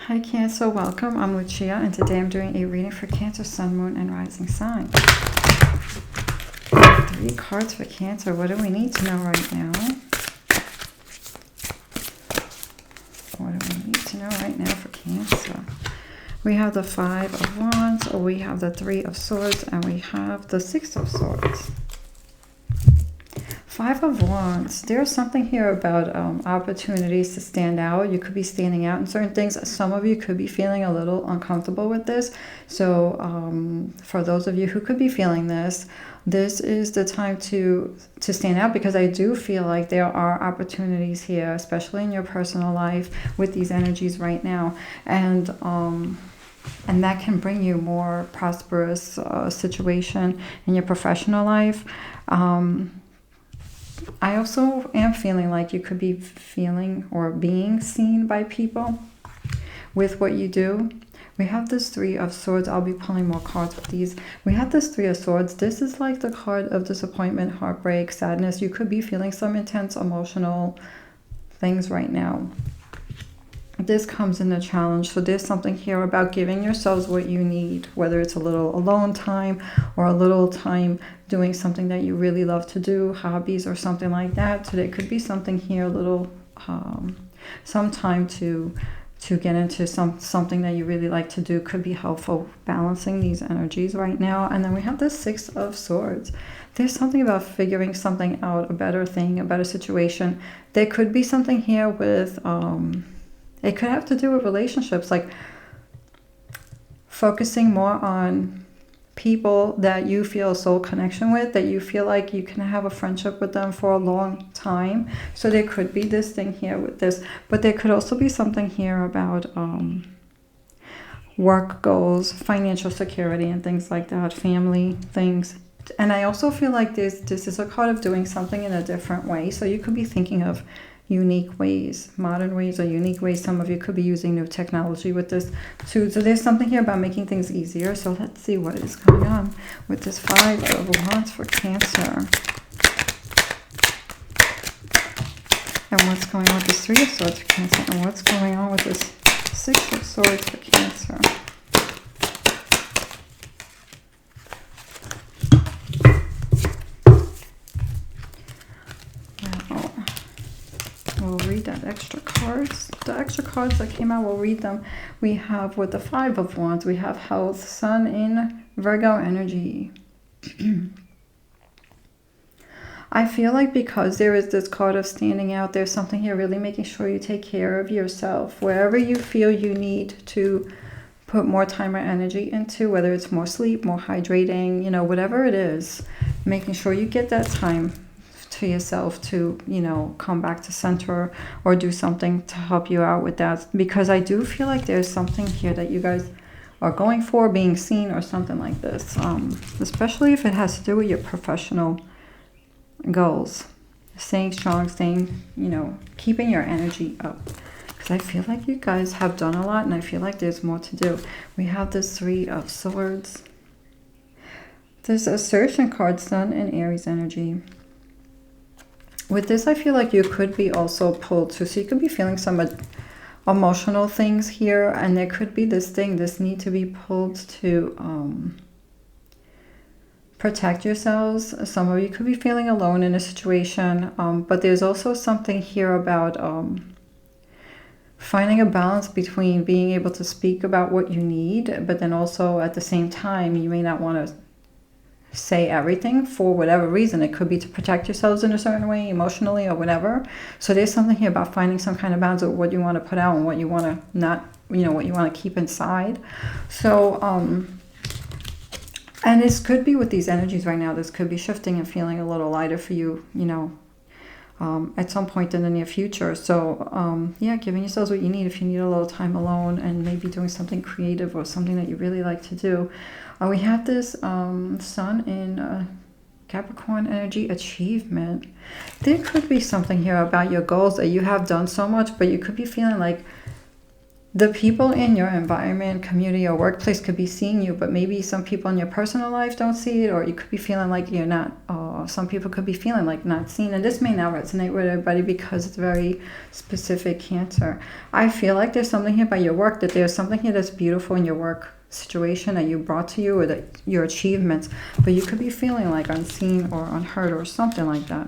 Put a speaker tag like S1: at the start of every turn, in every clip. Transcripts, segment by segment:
S1: Hi Cancer, welcome. I'm Lucia and today I'm doing a reading for Cancer, Sun, Moon, and Rising Sign. 3 cards for Cancer. What do we need to know right now? What do we need to know right now for Cancer? We have the 5 of Wands, or we have the 3 of Swords, and we have the 6 of Swords. 5 of Wands. There's something here about opportunities to stand out. You could be standing out in certain things. Some of you could be feeling a little uncomfortable with this. So for those of you who could be feeling this, this is the time to stand out, because I do feel like there are opportunities here, especially in your personal life with these energies right now. And that can bring you more prosperous situation in your professional life. I also am feeling like you could be feeling or being seen by people with what you do. We have this 3 of Swords. I'll be pulling more cards with these. We have this 3 of Swords. This is like the card of disappointment, heartbreak, sadness. You could be feeling some intense emotional things right now. This comes in a challenge. So there's something here about giving yourselves what you need, whether it's a little alone time or a little time doing something that you really love to do, hobbies or something like that. So there could be something here, a little some time to get into something that you really like to do could be helpful, balancing these energies right now. And then we have the 6 of Swords. There's something about figuring something out, a better thing, a better situation. There could be something here with it could have to do with relationships, like focusing more on people that you feel a soul connection with, that you feel like you can have a friendship with them for a long time. So there could be this thing here with this, but there could also be something here about work goals, financial security and things like that, family things. And I also feel like this is a card of doing something in a different way. So you could be thinking of unique ways, modern ways or unique ways. Some of you could be using new technology with this too. So there's something here about making things easier. So let's see what is going on with this 5 of Wands for Cancer. And what's going on with this 3 of Swords for Cancer. And what's going on with this 6 of Swords for Cancer. We'll read that extra cards. The extra cards that came out, we'll read them. We have with the 5 of Wands, we have health, Sun in Virgo energy. I feel like because there is this card of standing out, there's something here really making sure you take care of yourself. Wherever you feel you need to put more time or energy into, whether it's more sleep, more hydrating, you know, whatever it is, making sure you get that time to yourself to, you know, come back to center or do something to help you out with that. Because I do feel like there's something here that you guys are going for, being seen or something like this, especially if it has to do with your professional goals. Staying strong, staying, you know, keeping your energy up. Because I feel like you guys have done a lot and I feel like there's more to do. We have this 3 of Swords. There's assertion card, Sun and Aries energy. With this, I feel like you could be also pulled to, so you could be feeling some emotional things here, and there could be this need to be pulled to protect yourselves. Some of you could be feeling alone in a situation, but there's also something here about finding a balance between being able to speak about what you need, but then also at the same time, you may not want to say everything for whatever reason. It could be to protect yourselves in a certain way, emotionally or whatever. So there's something here about finding some kind of balance of what you want to put out and what you want to not, you know, what you want to keep inside. So, and this could be with these energies right now, this could be shifting and feeling a little lighter for you, you know, at some point in the near future. So, yeah, giving yourselves what you need if you need a little time alone and maybe doing something creative or something that you really like to do. We have this Sun in Capricorn energy, achievement. There could be something here about your goals that you have done so much, but you could be feeling like the people in your environment, community, or workplace could be seeing you, but maybe some people in your personal life don't see it, or you could be feeling like you're not, or some people could be feeling like not seen. And this may not resonate with everybody because it's very specific, Cancer. I feel like there's something here by your work, that there's something here that's beautiful in your work situation that you brought to you, or that your achievements, but you could be feeling like unseen or unheard or something like that.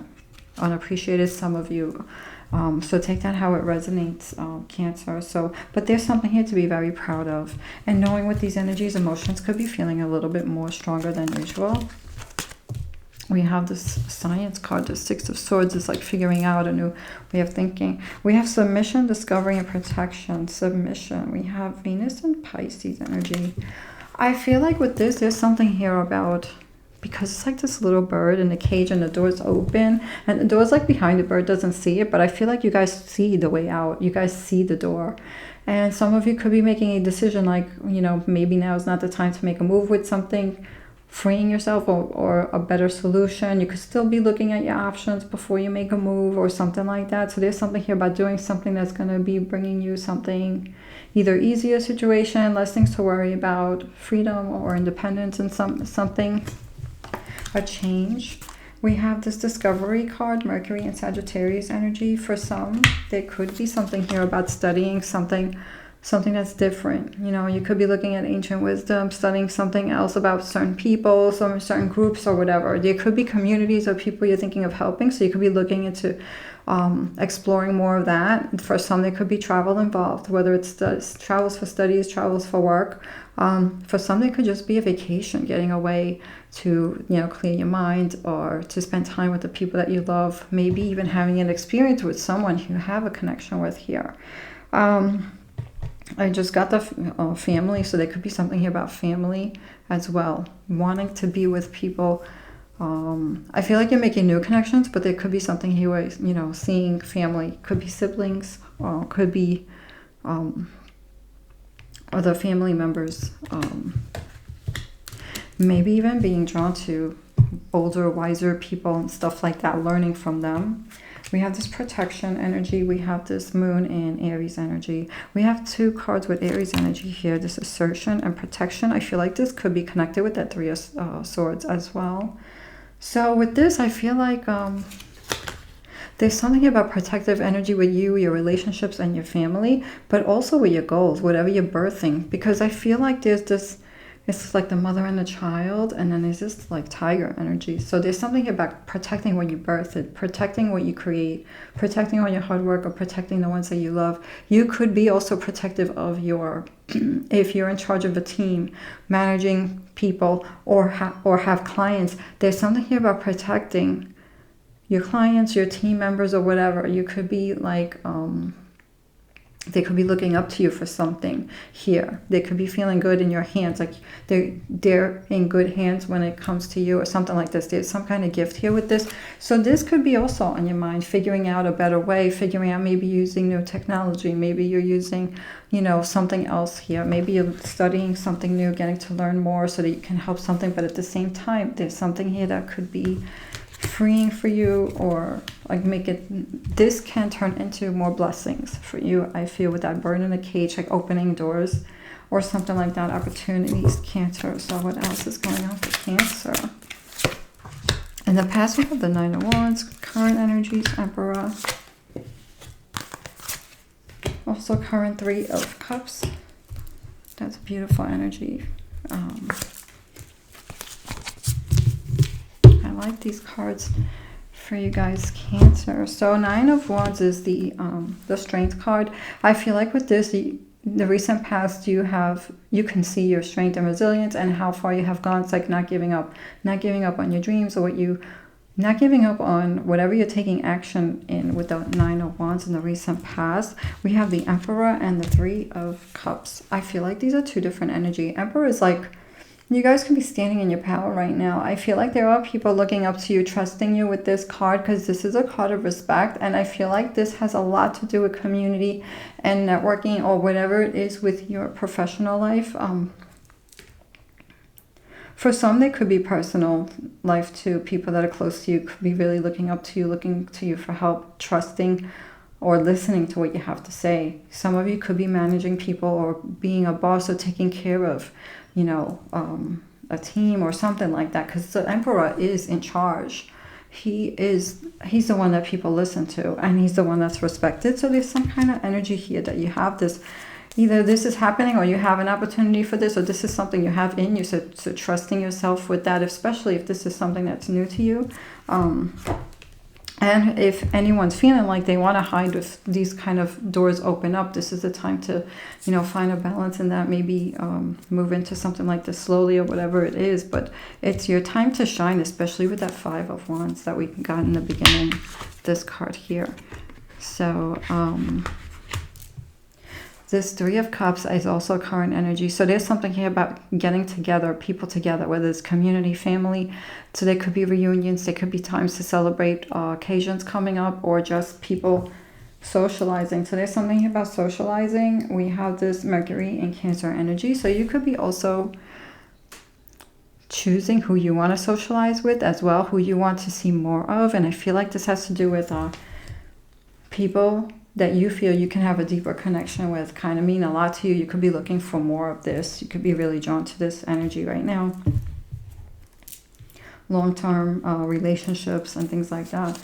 S1: Unappreciated, some of you. So take that how it resonates, Cancer. So, but there's something here to be very proud of. And knowing with these energies, emotions could be feeling a little bit more stronger than usual. We have this Science card, the Six of Swords is like figuring out a new way of thinking. We have submission, discovery, and protection. Submission. We have Venus and Pisces energy. I feel like with this, there's something here about, because it's like this little bird in the cage and the door's open and the door's like behind the bird, doesn't see it, but I feel like you guys see the way out. You guys see the door. And some of you could be making a decision like, you know, maybe now is not the time to make a move with something, freeing yourself, or a better solution. You could still be looking at your options before you make a move or something like that. So there's something here about doing something that's going to be bringing you something, either easier situation, less things to worry about, freedom or independence, and something, a change. We have this Discovery card, Mercury and Sagittarius energy. For some, there could be something here about studying something that's different. You know, you could be looking at ancient wisdom, studying something else about certain people, some certain groups or whatever. There could be communities of people you're thinking of helping, so you could be looking into exploring more of that. For some, there could be travel involved, whether it's travels for studies, travels for work. For some, there could just be a vacation, getting away to, you know, clear your mind, or to spend time with the people that you love. Maybe even having an experience with someone you have a connection with here. I just got the family, so there could be something here about family as well. Wanting to be with people. I feel like you're making new connections, but there could be something here where, you know, seeing family. Could be siblings, could be other family members. Maybe even being drawn to older, wiser people and stuff like that, learning from them. We have this protection energy. We have this Moon and Aries energy. We have two cards with Aries energy here, this assertion and protection. I feel like this could be connected with that Three of Swords as well. So with this, I feel like there's something about protective energy with you, your relationships, and your family, but also with your goals, whatever you're birthing. Because I feel like there's this, it's like the mother and the child, and then there's this like tiger energy. So there's something about protecting what you birthed, protecting what you create, protecting all your hard work, or protecting the ones that you love. You could be also protective of your, if you're in charge of a team, managing people, or have clients. There's something here about protecting your clients, your team members, or whatever. You could be like, they could be looking up to you for something here. They could be feeling good in your hands, like they're in good hands when it comes to you, or something like this. There's some kind of gift here with this. So this could be also on your mind, figuring out a better way, figuring out maybe using new technology. Maybe you're using, you know, something else here. Maybe you're studying something new, getting to learn more so that you can help something. But at the same time, there's something here that could be freeing for you, or like make it, this can turn into more blessings for you, I feel, with that bird in the cage, like opening doors or something like that, opportunities, Cancer. So what else is going on for Cancer? In the past, we have the Nine of Wands, current energies, Emperor. Also current Three of Cups. That's beautiful energy. I like these cards for you guys, Cancer. So Nine of Wands is the Strength card. I feel like with this, the recent past, you can see your strength and resilience and how far you have gone. It's like not giving up on your dreams, or not giving up on whatever you're taking action in with the Nine of Wands in the recent past. We have the Emperor and the Three of Cups. I feel like these are two different energy. Emperor is like, you guys can be standing in your power right now. I feel like there are people looking up to you, trusting you with this card, because this is a card of respect. And I feel like this has a lot to do with community and networking, or whatever it is with your professional life. For some, they could be personal life too. People that are close to you could be really looking up to you, looking to you for help, trusting or listening to what you have to say. Some of you could be managing people or being a boss or taking care of, you know, a team or something like that, because the Emperor is in charge. He's the one that people listen to, and he's the one that's respected. So there's some kind of energy here that you have this, either this is happening or you have an opportunity for this, or this is something you have in you. So trusting yourself with that, especially if this is something that's new to you. And if anyone's feeling like they want to hide, if these kind of doors open up, this is the time to, you know, find a balance in that. Maybe move into something like this slowly or whatever it is. But it's your time to shine, especially with that Five of Wands that we got in the beginning, this card here. So this Three of Cups is also current energy. So there's something here about getting together, people together, whether it's community, family. So there could be reunions, there could be times to celebrate occasions coming up, or just people socializing. So there's something here about socializing. We have this Mercury in Cancer energy. So you could be also choosing who you want to socialize with as well, who you want to see more of. And I feel like this has to do with people that you feel you can have a deeper connection with, kind of mean a lot to you. You could be looking for more of this. You could be really drawn to this energy right now. Long-term relationships and things like that.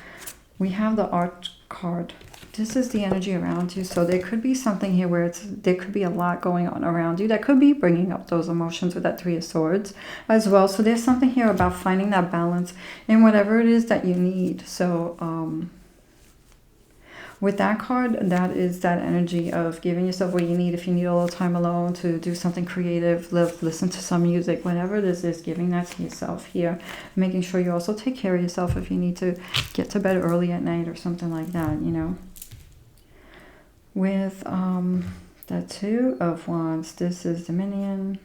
S1: We have the Art card. This is the energy around you. So there could be something here where there could be a lot going on around you that could be bringing up those emotions with that Three of Swords as well. So there's something here about finding that balance in whatever it is that you need. So with that card, that is that energy of giving yourself what you need. If you need a little time alone to do something creative, listen to some music, whatever this is, giving that to yourself here. Making sure you also take care of yourself if you need to get to bed early at night or something like that, you know. With the Two of Wands, this is Dominion.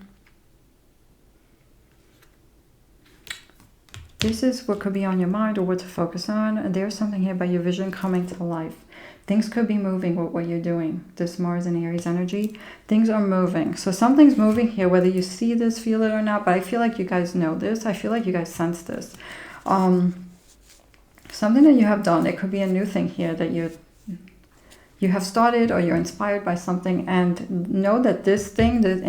S1: This is what could be on your mind or what to focus on. There's something here about your vision coming to life. Things could be moving with what you're doing. This Mars and Aries energy. Things are moving. So something's moving here, whether you see this, feel it or not. But I feel like you guys know this. I feel like you guys sense this. Something that you have done. It could be a new thing here that you have started, or you're inspired by something. And know that this thing that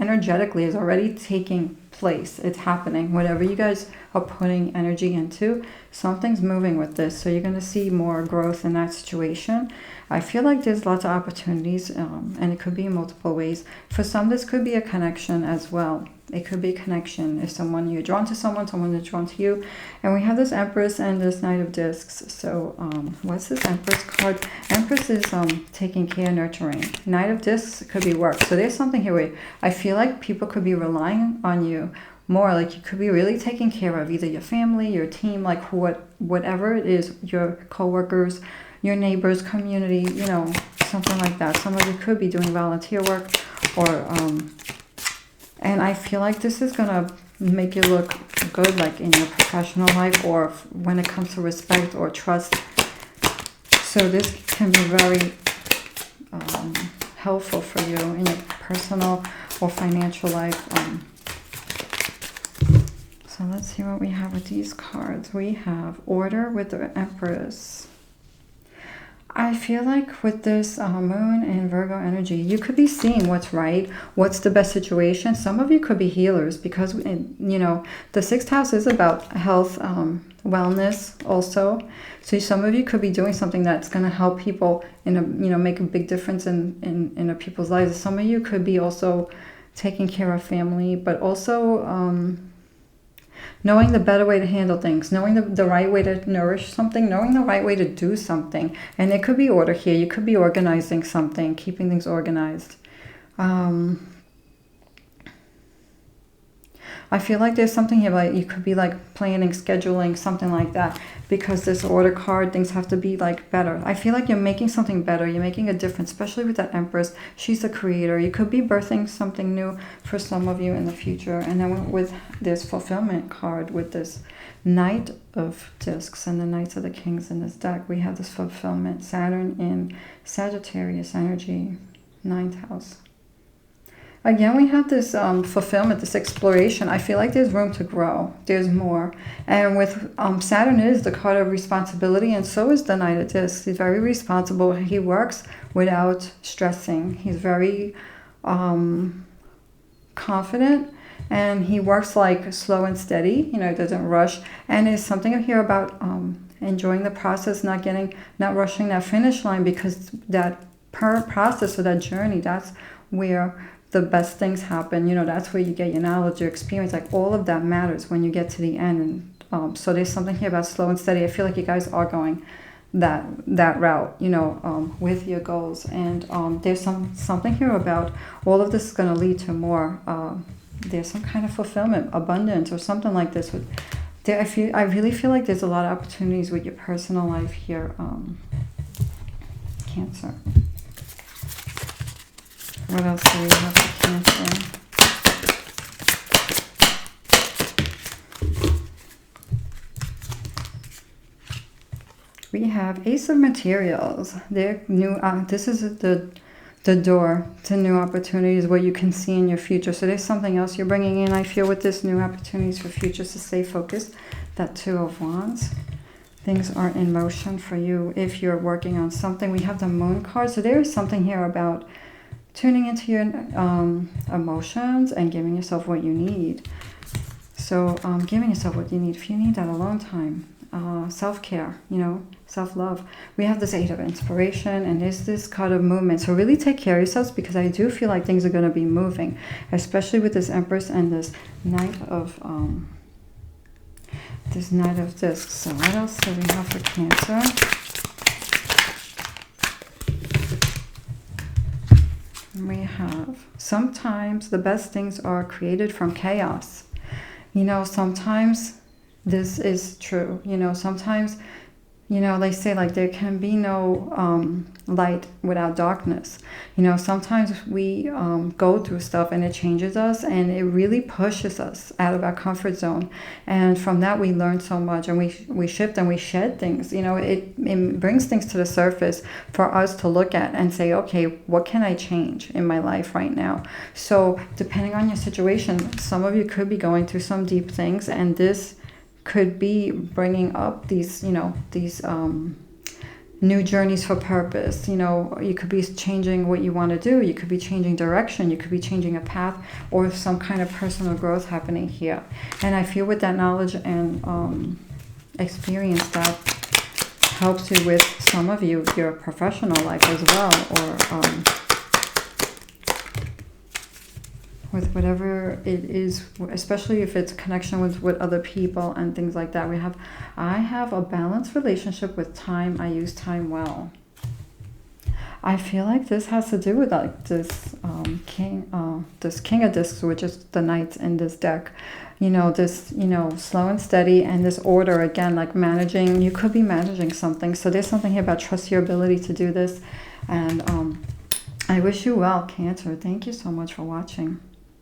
S1: energetically is already taking place. It's happening. Whatever you guys are putting energy into, something's moving with this. So you're going to see more growth in that situation. I feel like there's lots of opportunities, and it could be in multiple ways. For some, this could be a connection as well. It could be a connection. If you're drawn to someone is drawn to you. And we have this Empress and this Knight of Discs. So what's this Empress card? Empress is taking care, nurturing. Knight of Discs could be work. So there's something here where I feel like people could be relying on you more. Like you could be really taking care of either your family, your team, like whatever it is, your co-workers, your neighbors, community, you know, something like that. Some of you could be doing volunteer work, or and I feel like this is gonna make you look good, like in your professional life, or when it comes to respect or trust. So this can be very helpful for you in your personal or financial life. So let's see what we have with these cards. We have Order with the Empress. I feel like with this Moon and Virgo energy, you could be seeing what's right, what's the best situation. Some of you could be healers, because, you know, the sixth house is about health, wellness also. So some of you could be doing something that's going to help people, make a big difference in people's lives. Some of you could be also taking care of family, but also knowing the better way to handle things, knowing the right way to nourish something, knowing the right way to do something. And there could be order here. You could be organizing something, keeping things organized. I feel like there's something here, like you could be like planning, scheduling, something like that. Because this Order card, things have to be like better. I feel like you're making something better. You're making a difference, especially with that Empress. She's the creator. You could be birthing something new for some of you in the future. And then with this Fulfillment card, with this Knight of Discs and the Knights of the Kings in this deck, we have this Fulfillment. Saturn in Sagittarius energy, 9th house. Again, we have this fulfillment, this exploration. I feel like there's room to grow. There's more. And with Saturn is the card of responsibility, and so is the Knight of Discs. He's very responsible. He works without stressing. He's very confident, and he works like slow and steady. You know, doesn't rush. And there's something here about enjoying the process, not rushing that finish line, because that process or that journey, that's where the best things happen. You know, that's where you get your knowledge, your experience, like all of that matters when you get to the end. And so there's something here about slow and steady. I feel like you guys are going that route, you know, with your goals. And there's something here about all of this is going to lead to more. There's some kind of fulfillment, abundance, or something like this. I really feel like there's a lot of opportunities with your personal life here, Cancer. What else do we have for Cancer? We have Ace of Materials. They're new. This is the door to new opportunities, what you can see in your future. So there's something else you're bringing in, I feel, with this new opportunities for future. So stay focused. That Two of Wands. Things are in motion for you if you're working on something. We have the Moon card. So there is something here about tuning into your emotions and giving yourself what you need. So giving yourself what you need. If you need that alone time, self-care, you know, self-love. We have this Eight of Inspiration, and there's this card of movement. So really take care of yourselves, because I do feel like things are going to be moving, especially with this Empress and this Knight of Discs. So what else do we have for Cancer? We have, sometimes the best things are created from chaos. You know, sometimes this is true. You know, sometimes, you know, they say like there can be no light without darkness. You know, sometimes we go through stuff and it changes us, and it really pushes us out of our comfort zone. And from that we learn so much, and we shift and we shed things. You know, it brings things to the surface for us to look at and say, okay, what can I change in my life right now? So depending on your situation, some of you could be going through some deep things, and this could be bringing up these, you know, these new journeys for purpose. You know, you could be changing what you want to do. You could be changing direction. You could be changing a path, or some kind of personal growth happening here. And I feel with that knowledge and experience, that helps you with some of you, your professional life as well, or with whatever it is, especially if it's connection with other people and things like that. I have a balanced relationship with time. I use time well. I feel like this has to do with like this King of Discs, which is the Knight in this deck. You know, this, you know, slow and steady, and this order, again, like managing. You could be managing something. So there's something here about trust your ability to do this. And I wish you well, Cancer. Thank you so much for watching.